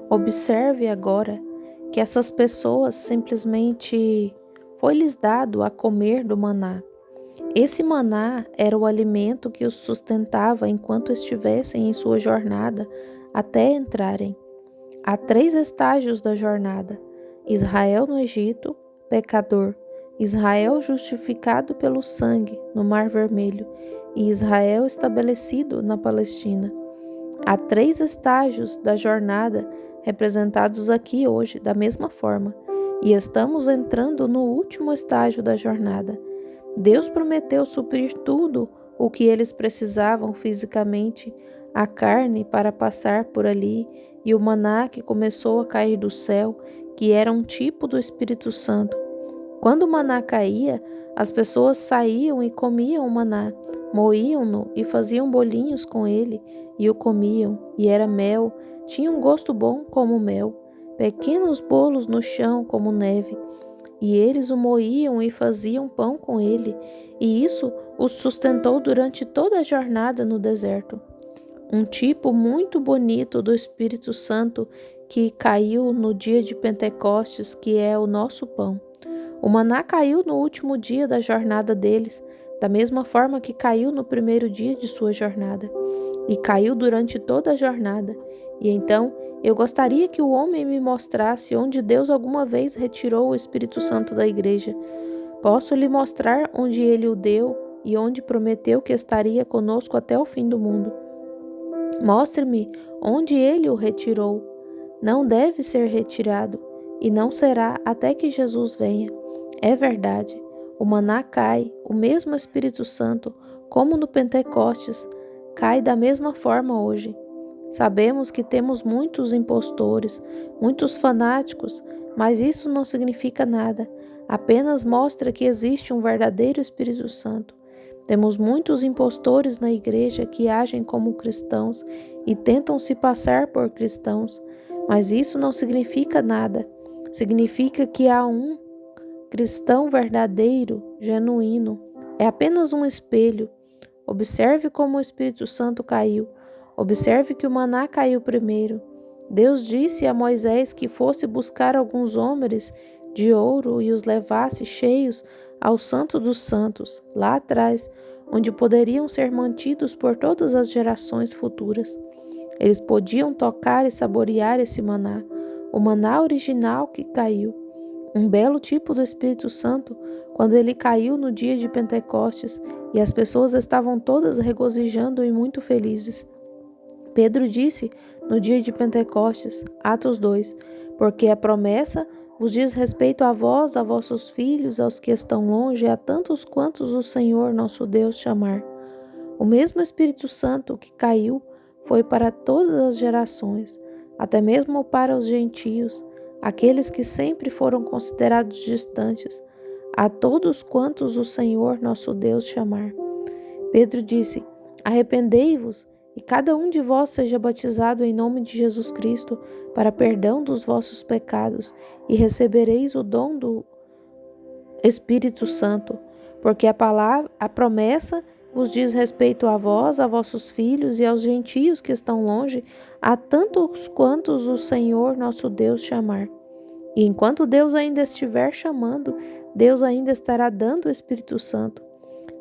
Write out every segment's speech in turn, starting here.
Observe agora que essas pessoas simplesmente foi-lhes dado a comer do maná. Esse maná era o alimento que os sustentava enquanto estivessem em sua jornada até entrarem. Há 3 estágios da jornada: Israel no Egito, pecador; Israel justificado pelo sangue no Mar Vermelho e Israel estabelecido na Palestina. Há 3 estágios da jornada representados aqui hoje da mesma forma, e estamos entrando no último estágio da jornada. Deus prometeu suprir tudo o que eles precisavam fisicamente, a carne para passar por ali e o maná que começou a cair do céu, que era um tipo do Espírito Santo. Quando o maná caía, as pessoas saíam e comiam o maná, moíam-no e faziam bolinhos com ele e o comiam, e era mel, tinha um gosto bom como mel, pequenos bolos no chão como neve. E eles o moíam e faziam pão com ele, e isso os sustentou durante toda a jornada no deserto. Um tipo muito bonito do Espírito Santo que caiu no dia de Pentecostes, que é o nosso pão. O maná caiu no último dia da jornada deles, da mesma forma que caiu no primeiro dia de sua jornada, e caiu durante toda a jornada. E então eu gostaria que o homem me mostrasse onde Deus alguma vez retirou o Espírito Santo da igreja. Posso lhe mostrar onde ele o deu e onde prometeu que estaria conosco até o fim do mundo. Mostre-me onde ele o retirou. Não deve ser retirado, e não será até que Jesus venha. É verdade, o maná cai, o mesmo Espírito Santo, como no Pentecostes, cai da mesma forma hoje. Sabemos que temos muitos impostores, muitos fanáticos, mas isso não significa nada. Apenas mostra que existe um verdadeiro Espírito Santo. Temos muitos impostores na igreja que agem como cristãos e tentam se passar por cristãos, mas isso não significa nada. Significa que há um cristão verdadeiro, genuíno. É apenas um espelho. Observe como o Espírito Santo caiu. Observe que o maná caiu primeiro. Deus disse a Moisés que fosse buscar alguns homens de ouro e os levasse cheios ao Santo dos Santos, lá atrás, onde poderiam ser mantidos por todas as gerações futuras. Eles podiam tocar e saborear esse maná, o maná original que caiu. Um belo tipo do Espírito Santo, quando ele caiu no dia de Pentecostes e as pessoas estavam todas regozijando e muito felizes. Pedro disse no dia de Pentecostes, Atos 2, porque a promessa vos diz respeito a vós, a vossos filhos, aos que estão longe, a tantos quantos o Senhor nosso Deus chamar. O mesmo Espírito Santo que caiu foi para todas as gerações, até mesmo para os gentios, aqueles que sempre foram considerados distantes, a todos quantos o Senhor nosso Deus chamar. Pedro disse, arrependei-vos e cada um de vós seja batizado em nome de Jesus Cristo para perdão dos vossos pecados e recebereis o dom do Espírito Santo, porque a promessa vos diz respeito a vós, a vossos filhos e aos gentios que estão longe, a tantos quantos o Senhor nosso Deus chamar. E enquanto Deus ainda estiver chamando, Deus ainda estará dando o Espírito Santo.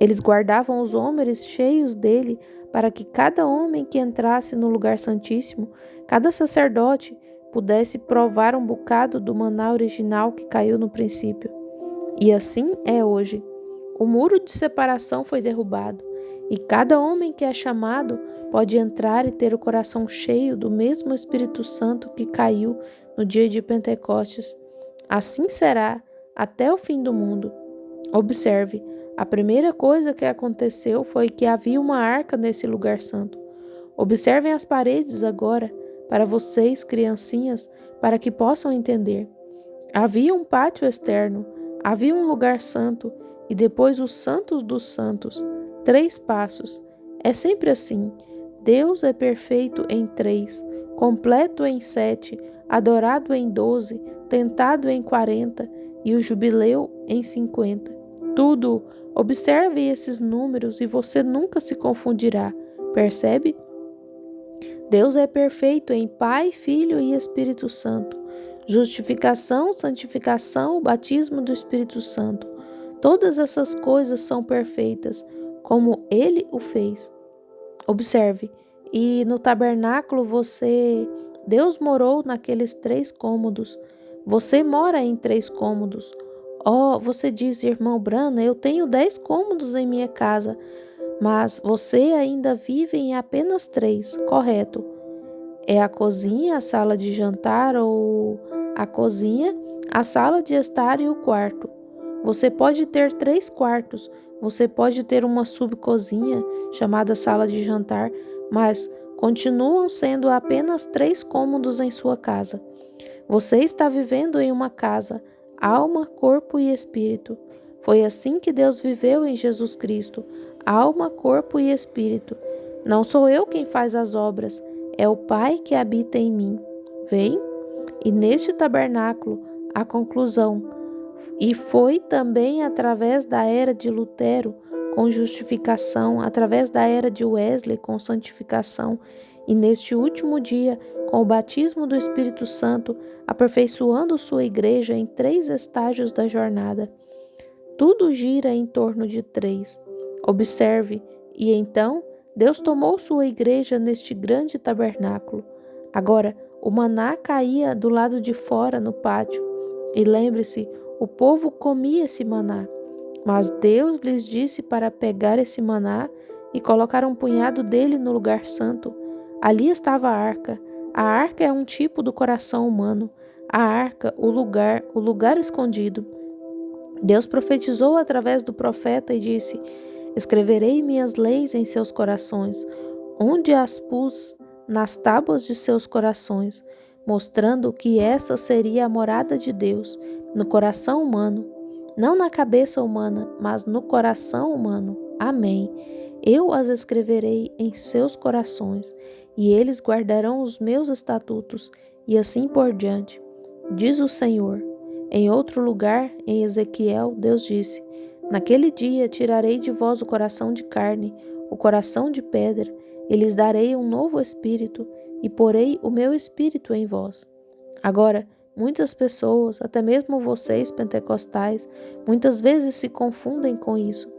Eles guardavam os homens cheios dele para que cada homem que entrasse no lugar santíssimo, cada sacerdote, pudesse provar um bocado do maná original que caiu no princípio. E assim é hoje. O muro de separação foi derrubado, e cada homem que é chamado pode entrar e ter o coração cheio do mesmo Espírito Santo que caiu no dia de Pentecostes. Assim será até o fim do mundo. Observe, a primeira coisa que aconteceu foi que havia uma arca nesse lugar santo. Observem as paredes agora, para vocês, criancinhas, para que possam entender. Havia um pátio externo, havia um lugar santo e depois os santos dos santos. 3 passos. É sempre assim. Deus é perfeito em 3, completo em 7, adorado em 12, tentado em 40 e o jubileu em 50. Tudo. Observe esses números e você nunca se confundirá. Percebe? Deus é perfeito em Pai, Filho e Espírito Santo. Justificação, santificação, o batismo do Espírito Santo. Todas essas coisas são perfeitas, como Ele o fez. Observe, e no tabernáculo Deus morou naqueles 3 cômodos. Você mora em 3 cômodos. Oh, você diz, irmão Brana, eu tenho 10 cômodos em minha casa, mas você ainda vive em apenas 3, correto? É a cozinha, a sala de jantar ou a cozinha, a sala de estar e o quarto. Você pode ter 3 quartos, você pode ter uma subcozinha chamada sala de jantar, mas continuam sendo apenas 3 cômodos em sua casa. Você está vivendo em uma casa, alma, corpo e espírito. Foi assim que Deus viveu em Jesus Cristo, alma, corpo e espírito. Não sou eu quem faz as obras, é o Pai que habita em mim. Vem? E neste tabernáculo, a conclusão. E foi também através da era de Lutero, com justificação, através da era de Wesley, com santificação, e neste último dia, com o batismo do Espírito Santo, aperfeiçoando sua igreja em 3 estágios da jornada. Tudo gira em torno de 3. Observe, e então Deus tomou sua igreja neste grande tabernáculo. Agora, o maná caía do lado de fora no pátio, e lembre-se, o povo comia esse maná. Mas Deus lhes disse para pegar esse maná e colocar um punhado dele no lugar santo. Ali estava a arca. A arca é um tipo do coração humano. A arca, o lugar escondido. Deus profetizou através do profeta e disse: escreverei minhas leis em seus corações, onde as pus nas tábuas de seus corações, mostrando que essa seria a morada de Deus, no coração humano, não na cabeça humana, mas no coração humano. Amém. Eu as escreverei em seus corações, e eles guardarão os meus estatutos, e assim por diante, diz o Senhor. Em outro lugar, em Ezequiel, Deus disse: naquele dia tirarei de vós o coração de carne, o coração de pedra, e lhes darei um novo espírito, e porei o meu espírito em vós. Agora, muitas pessoas, até mesmo vocês pentecostais, muitas vezes se confundem com isso.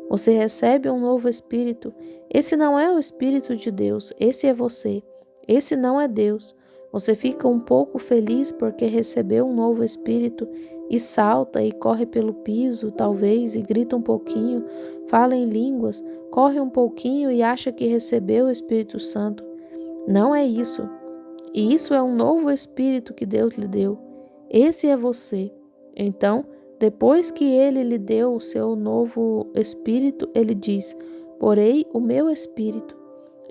Você recebe um novo espírito. Esse não é o Espírito de Deus, esse é você. Esse não é Deus. Você fica um pouco feliz porque recebeu um novo espírito e salta e corre pelo piso, talvez, e grita um pouquinho, fala em línguas, corre um pouquinho e acha que recebeu o Espírito Santo. Não é isso. E isso é um novo espírito que Deus lhe deu. Esse é você. Então, depois que ele lhe deu o seu novo espírito, ele diz: porei o meu espírito.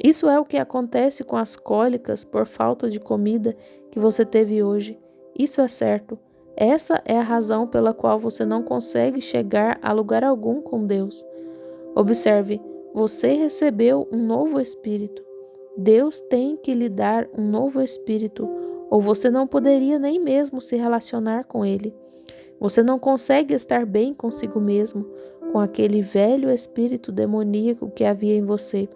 Isso é o que acontece com as cólicas por falta de comida que você teve hoje. Isso é certo. Essa é a razão pela qual você não consegue chegar a lugar algum com Deus. Observe, você recebeu um novo espírito. Deus tem que lhe dar um novo espírito, ou você não poderia nem mesmo se relacionar com ele. Você não consegue estar bem consigo mesmo, com aquele velho espírito demoníaco que havia em você.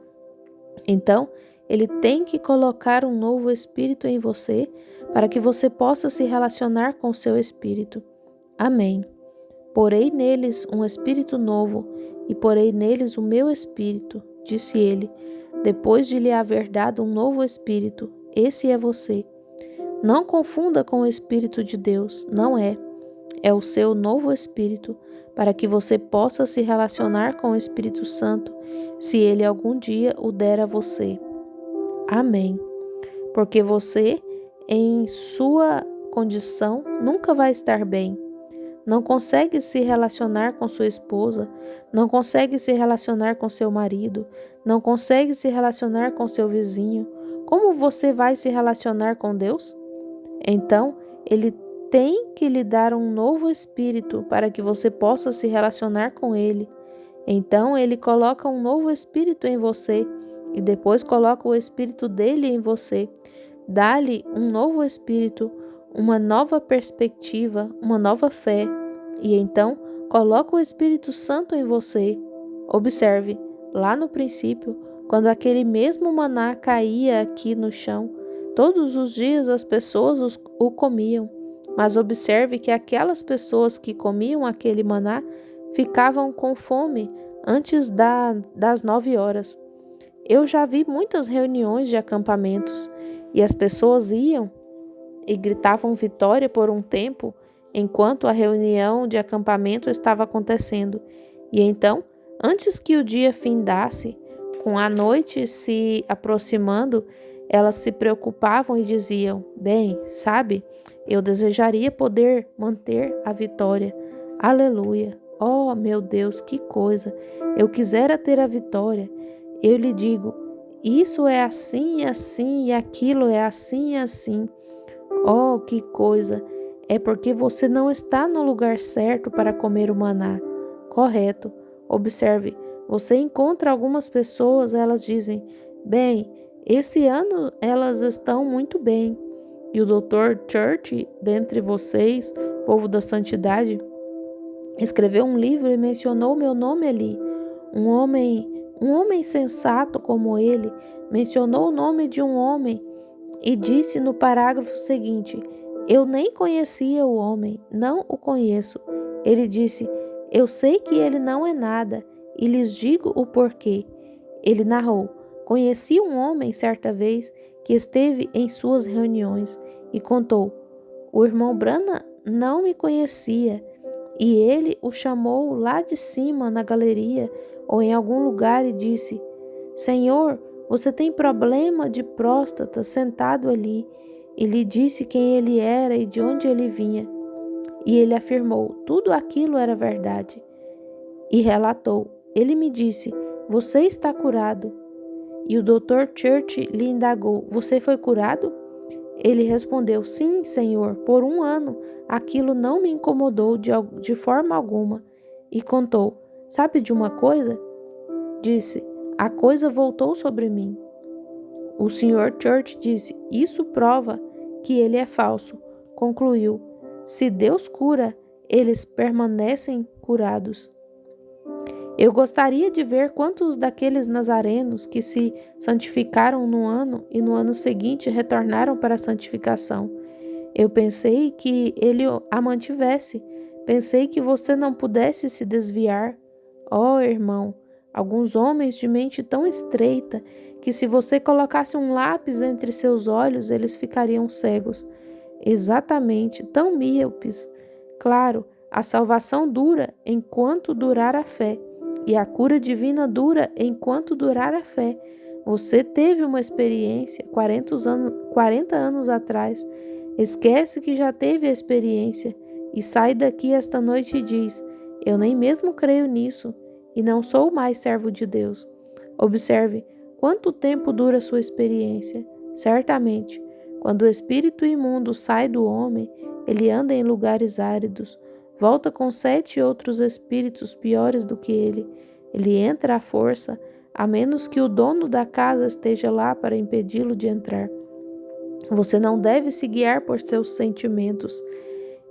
Então, ele tem que colocar um novo espírito em você para que você possa se relacionar com o seu espírito. Amém. Porei neles um espírito novo e porei neles o meu espírito, disse ele, depois de lhe haver dado um novo espírito. Esse é você. Não confunda com o Espírito de Deus, não é. É o seu novo espírito, para que você possa se relacionar com o Espírito Santo, se ele algum dia o der a você. Amém. Porque você, em sua condição, nunca vai estar bem. Não consegue se relacionar com sua esposa, não consegue se relacionar com seu marido, não consegue se relacionar com seu vizinho. Como você vai se relacionar com Deus? Então, ele tem que lhe dar um novo espírito para que você possa se relacionar com ele. Então, ele coloca um novo espírito em você e depois coloca o espírito dele em você. Dá-lhe um novo espírito, uma nova perspectiva, uma nova fé. E então, coloca o Espírito Santo em você. Observe, lá no princípio, quando aquele mesmo maná caía aqui no chão, todos os dias as pessoas o comiam. Mas observe que aquelas pessoas que comiam aquele maná ficavam com fome antes das 9 horas. Eu já vi muitas reuniões de acampamentos e as pessoas iam e gritavam vitória por um tempo enquanto a reunião de acampamento estava acontecendo. E então, antes que o dia findasse, com a noite se aproximando, elas se preocupavam e diziam: bem, sabe, eu desejaria poder manter a vitória. Aleluia! Oh, meu Deus, que coisa! Eu quisera ter a vitória. Eu lhe digo, isso é assim e assim, e aquilo é assim e assim. Oh, que coisa! É porque você não está no lugar certo para comer o maná. Correto. Observe, você encontra algumas pessoas, elas dizem, bem, esse ano elas estão muito bem. E o Dr. Church, dentre vocês, povo da santidade, escreveu um livro e mencionou meu nome ali. Um homem sensato como ele mencionou o nome de um homem e disse no parágrafo seguinte: eu nem conhecia o homem, não o conheço. Ele disse: eu sei que ele não é nada e lhes digo o porquê. Ele narrou: conheci um homem certa vez que esteve em suas reuniões e contou: o irmão Branham não me conhecia e ele o chamou lá de cima na galeria ou em algum lugar e disse: Senhor, você tem problema de próstata sentado ali. E lhe disse quem ele era e de onde ele vinha. E ele afirmou: tudo aquilo era verdade. E relatou: ele me disse: você está curado. E o Dr. Church lhe indagou: você foi curado? Ele respondeu: sim, Senhor, por 1 ano aquilo não me incomodou de forma alguma. E contou: sabe de uma coisa? Disse: a coisa voltou sobre mim. O Sr. Church disse: isso prova que ele é falso. Concluiu: se Deus cura, eles permanecem curados. Eu gostaria de ver quantos daqueles nazarenos que se santificaram no ano e no ano seguinte retornaram para a santificação. Eu pensei que ele a mantivesse. Pensei que você não pudesse se desviar. Oh, irmão, alguns homens de mente tão estreita que se você colocasse um lápis entre seus olhos, eles ficariam cegos. Exatamente, tão míopes. Claro, a salvação dura enquanto durar a fé, e a cura divina dura enquanto durar a fé. Você teve uma experiência 40 anos atrás. Esquece que já teve a experiência e sai daqui esta noite e diz: eu nem mesmo creio nisso e não sou mais servo de Deus. Observe quanto tempo dura sua experiência. Certamente, quando o espírito imundo sai do homem, ele anda em lugares áridos, volta com 7 outros espíritos piores do que ele. Ele entra à força, a menos que o dono da casa esteja lá para impedi-lo de entrar. Você não deve se guiar por seus sentimentos.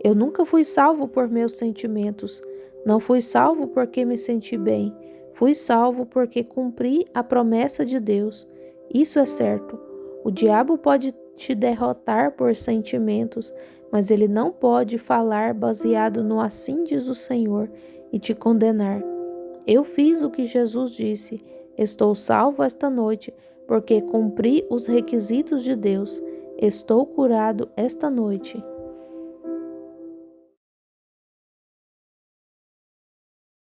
Eu nunca fui salvo por meus sentimentos. Não fui salvo porque me senti bem. Fui salvo porque cumpri a promessa de Deus. Isso é certo. O diabo pode te derrotar por sentimentos, mas ele não pode falar baseado no assim diz o Senhor e te condenar. Eu fiz o que Jesus disse. Estou salvo esta noite porque cumpri os requisitos de Deus. Estou curado esta noite.